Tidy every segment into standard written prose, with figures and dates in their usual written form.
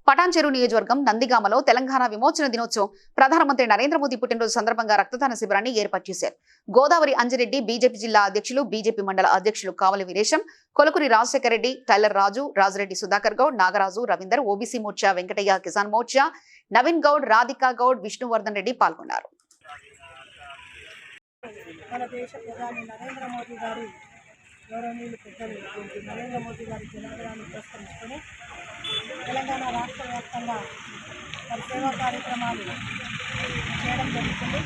పటాన్చెరు నియోజకవర్గం నందిగామలో తెలంగాణ విమోచన దినోత్సవం ప్రధానమంత్రి నరేంద్ర మోదీ పుట్టినరోజు సందర్భంగా రక్తదాన శిబిరాన్ని ఏర్పాటు చేశారు. గోదావరి అంజిరెడ్డి బీజేపీ జిల్లా అధ్యక్షులు, బీజేపీ మండల అధ్యక్షులు కావలి వీరేశం, కొలకురి రాజశేఖర రెడ్డి, టైలర్ రాజు, రాజిరెడ్డి సుధాకర్ గౌడ్, నాగరాజు, రవీందర్, ఓబీసీ మోర్చా వెంకటయ్య, కిసాన్ మోర్చా నవీన్ గౌడ్, రాధికా గౌడ్, విష్ణువర్ధన్ రెడ్డి పాల్గొన్నారు. మన దేశ ప్రధాని నరేంద్ర మోదీ గారి గౌరవనీయులు పెద్దలు నరేంద్ర మోదీ గారి జన్మదినాన్ని పురస్కరించుకొని తెలంగాణ రాష్ట్ర వ్యాప్తంగా వారి సేవా కార్యక్రమాలు చేయడం జరుగుతుంది.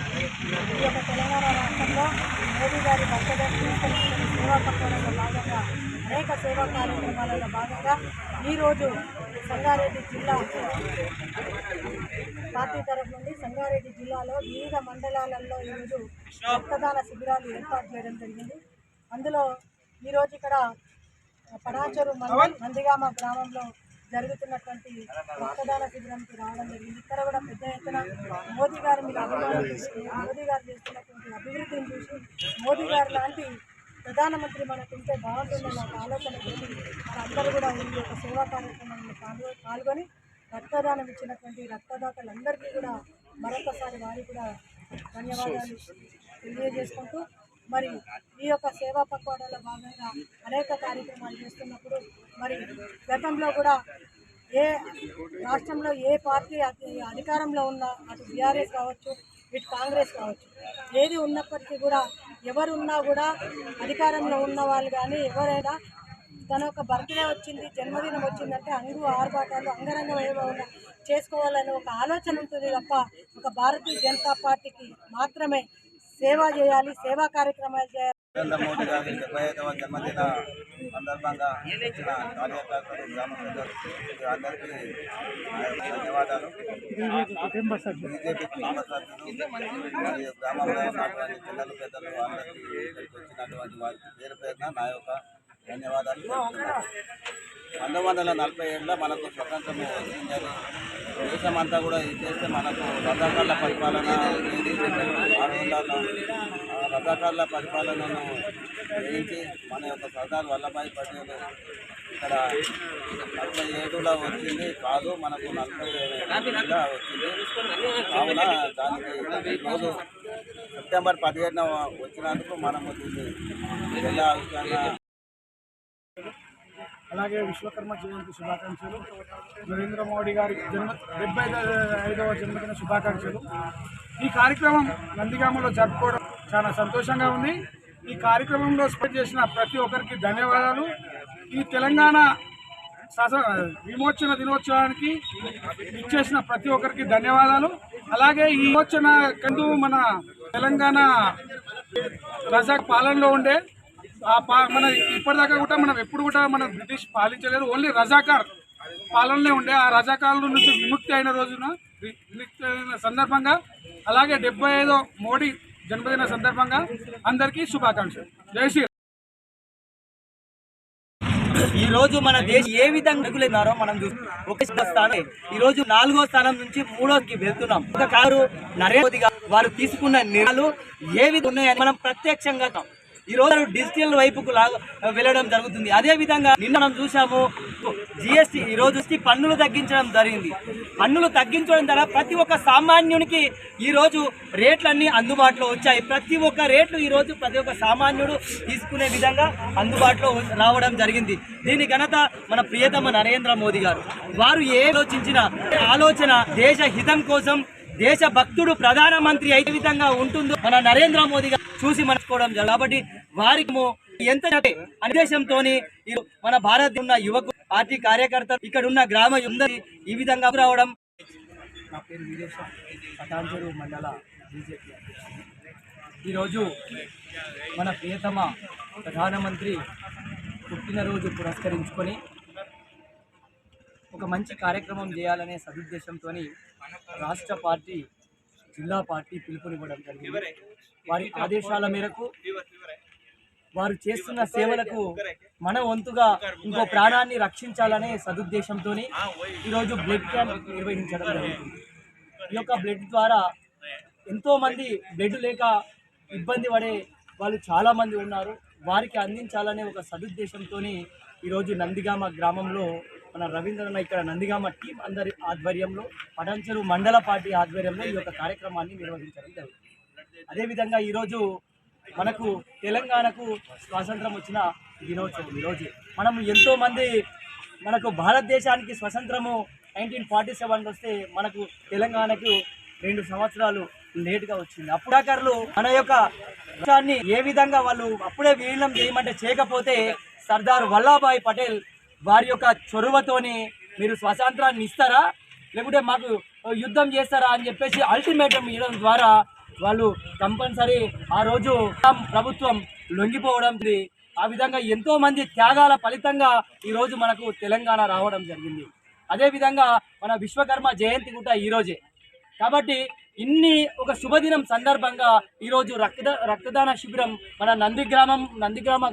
ఈ యొక్క తెలంగాణ రాష్ట్రంలో మోదీ గారి బర్త్డే పురస్కరించుకుని సేవా పట్టణంలో భాగంగా అనేక సేవా కార్యక్రమాలలో భాగంగా ఈరోజు సంగారెడ్డి జిల్లా పార్టీ తరఫు నుండి సంగారెడ్డి జిల్లాలో వివిధ మండలాలలో ఈరోజు రక్తదాన శిబిరాలు ఏర్పాటు చేయడం జరిగింది. అందులో ఈరోజు ఇక్కడ పటాన్చెరు నందిగామ గ్రామంలో జరుగుతున్నటువంటి రక్తదాన శిబిరానికి రావడం జరిగింది. ఇక్కడ కూడా పెద్ద ఎత్తున మోదీ గారి మీద అభిమానం చూసి మోదీ గారు చేస్తున్నటువంటి అభివృద్ధిని చూసి మోదీ గారు లాంటి ప్రధానమంత్రి మనకుంటే బాగుంటుందన్న ఒక ఆలోచన చేసి అందరూ కూడా ఈ యొక్క సేవా కార్యక్రమంలో పాల్గొని రక్తదానం ఇచ్చినటువంటి రక్తదాతలందరికీ కూడా మరొకసారి వారికి కూడా ధన్యవాదాలు తెలియజేసుకుంటూ, మరి ఈ యొక్క సేవా పక్వాడాలో భాగంగా అనేక కార్యక్రమాలు చేస్తున్నప్పుడు మరి గతంలో కూడా ఏ రాష్ట్రంలో ఏ పార్టీ అధికారంలో ఉన్న అటు బీఆర్ఎస్ కావచ్చు, ఇటు కాంగ్రెస్ కావచ్చు, ఏది ఉన్నప్పటికీ కూడా ఎవరున్నా కూడా అధికారంలో ఉన్న వాళ్ళు కానీ ఎవరైనా తన యొక్క బర్త్డే వచ్చింది, జన్మదినం వచ్చిందంటే ఆర్భాటాలు అంగరంగ వైభవంగా చేసుకోవాలని ఒక ఆలోచన ఉంటుంది తప్ప ఒక భారతీయ జనతా పార్టీకి మాత్రమే సేవ చేయాలి, సేవా కార్యక్రమాలు చేయాలి. నరేంద్ర మోదీ గారి 75వ జన్మదిన సందర్భంగా ఇచ్చిన కార్యకర్తలు, గ్రామ ప్రజలు అందరికీ ధన్యవాదాలు. బీజేపీ కుటుంబ సభ్యులు మరియు గ్రామంలో ఉన్నటువంటి పిల్లలు, పెద్దలు అందరికీ వచ్చినటువంటి వారికి పేరు పేరున నా యొక్క ధన్యవాదాలు తెలుపుతున్నాను. 1947లో మనకు స్వతంత్రం వచ్చిందని దేశమంతా కూడా చేస్తే మనకు రజాకార్ల పరిపాలన ఉండేది. రజాకార్ల పరిపాలనను జయించి మన యొక్క సర్దార్ వల్లభాయ్ పటేల్ ఇక్కడ 47లో వచ్చింది కాదు, మనకు 48లో వచ్చింది. కావున దానికి ఈరోజు సెప్టెంబర్ 17న వచ్చినందుకు మనము దీన్ని జిల్లా విషయంగా అలాగే విశ్వకర్మ జయంతి శుభాకాంక్షలు, నరేంద్ర మోడీ గారి 75వ జన్మదిన శుభాకాంక్షలు. ఈ కార్యక్రమం నందిగామలో జరుపుకోవడం చాలా సంతోషంగా ఉంది. ఈ కార్యక్రమంలో స్పెండ్ చేసిన ప్రతి ఒక్కరికి ధన్యవాదాలు. ఈ తెలంగాణ విమోచన దినోత్సవానికి ఇచ్చేసిన ప్రతి ఒక్కరికి ధన్యవాదాలు. అలాగే ఈ విమోచన కందు మన తెలంగాణ ప్రజా పాలనలో ఉండే మన ఇప్పటిదాకా కూడా మనం ఎప్పుడు కూడా మనం బ్రిటిష్ పాలించలేదు, ఓన్లీ రజాకార్ పాలనలే ఉండే. ఆ రజాకారుల నుంచి విముక్తి అయిన రోజున విముక్తి అయిన సందర్భంగా అలాగే 75వ మోడీ జన్మదిన సందర్భంగా అందరికీ శుభాకాంక్షలు. జై శ్రీ. ఈ రోజు మన దేశం ఏ విధంగా అడుగులేనారో మనం చూస్తున్నాం. ఒక స్థానం ఈ రోజు 4వ స్థానం నుంచి 3వకి వెళ్తున్నాం. ఒక కారు నరేంద్ర మోదీ గారు వారు తీసుకున్న నిర్ణయాలు ఏ విధంగా ఉన్నాయని మనం ప్రత్యక్షంగా ఈ రోజు డిజిటల్ వైపుకు వెళ్ళడం జరుగుతుంది. అదే విధంగా నిన్న మనం చూసాము జిఎస్టీ, ఈ రోజు పన్నులు తగ్గించడం జరిగింది. పన్నులు తగ్గించడం ద్వారా ప్రతి ఒక్క సామాన్యునికి ఈ రోజు రేట్లన్నీ అందుబాటులో వచ్చాయి. ప్రతి ఒక్క రేట్లు ఈ రోజు ప్రతి ఒక్క సామాన్యుడు తీసుకునే విధంగా అందుబాటులో రావడం జరిగింది. దీని ఘనత మన ప్రియతమ నరేంద్ర మోదీ గారు. వారు ఏ ఆలోచించిన ఆలోచన దేశ హితం కోసం, దేశ భక్తుడు ప్రధానమంత్రి ఏ విధంగా ఉంటుందో మన నరేంద్ర మోదీ గారు చూసి మనసుకోవడం జరిగింది. కాబట్టి వారికి ఎంత ఉద్దేశంతో మన భారత్ ఉన్న యువకు పార్టీ కార్యకర్తలు ఇక్కడ ఉన్న గ్రామ ఈ విధంగా రావడం. నా పేరు వీరేశం, పటాన్చెరు మండల బీజేపీ అధ్యక్షుడు. ఈరోజు మన ప్రియతమ ప్రధానమంత్రి పుట్టినరోజు పురస్కరించుకొని ఒక మంచి కార్యక్రమం చేయాలనే సదుద్దేశంతో రాష్ట్ర పార్టీ, జిల్లా పార్టీ పిలుపునివ్వడం జరిగింది. వారి ఆదేశాల మేరకు వారు చేస్తున్న సేవలకు మన వంతుగా ఇంకో ప్రాణాన్ని రక్షించాలనే సదుద్దేశంతో ఈరోజు బ్లడ్ క్యాంప్ నిర్వహించడం జరుగుతుంది. ఈ యొక్క బ్లడ్ ద్వారా ఎంతోమంది బ్లడ్ లేక ఇబ్బంది పడే వాళ్ళు చాలామంది ఉన్నారు. వారికి అందించాలనే ఒక సదుద్దేశంతో ఈరోజు నందిగామ గ్రామంలో మన రవీంద్రన్న ఇక్కడ నందిగామ టీం అందరి ఆధ్వర్యంలో పటాన్చెరు మండల పార్టీ ఆధ్వర్యంలో ఈ యొక్క కార్యక్రమాన్ని నిర్వహించడం జరుగుతుంది. అదేవిధంగా ఈరోజు మనకు తెలంగాణకు స్వాతంత్రం వచ్చిన దినోత్సవం. ఈరోజు మనము ఎంతోమంది మనకు భారతదేశానికి స్వతంత్రము 1947 వస్తే మనకు తెలంగాణకు 2 సంవత్సరాలు లేటుగా వచ్చింది. అప్పుడాకర్లు మన యొక్క రాష్ట్రాన్ని ఏ విధంగా వాళ్ళు అప్పుడే విలీనం చేయమంటే చేయకపోతే సర్దార్ వల్లభాయ్ పటేల్ వారి యొక్క చొరవతోని మీరు స్వాతంత్రాన్ని ఇస్తారా లేకుంటే మాకు యుద్ధం చేస్తారా అని చెప్పేసి అల్టిమేటం ఇవ్వడం ద్వారా వాళ్ళు కంపల్సరీ ఆ రోజు ప్రభుత్వం లొంగిపోవడం, ఆ విధంగా ఎంతో మంది త్యాగాల ఫలితంగా ఈరోజు మనకు తెలంగాణ రావడం జరిగింది. అదేవిధంగా మన విశ్వకర్మ జయంతి కూడా ఈరోజే. కాబట్టి ఇన్ని ఒక శుభదినం సందర్భంగా ఈరోజు రక్తదాన శిబిరం మన నందిగ్రామ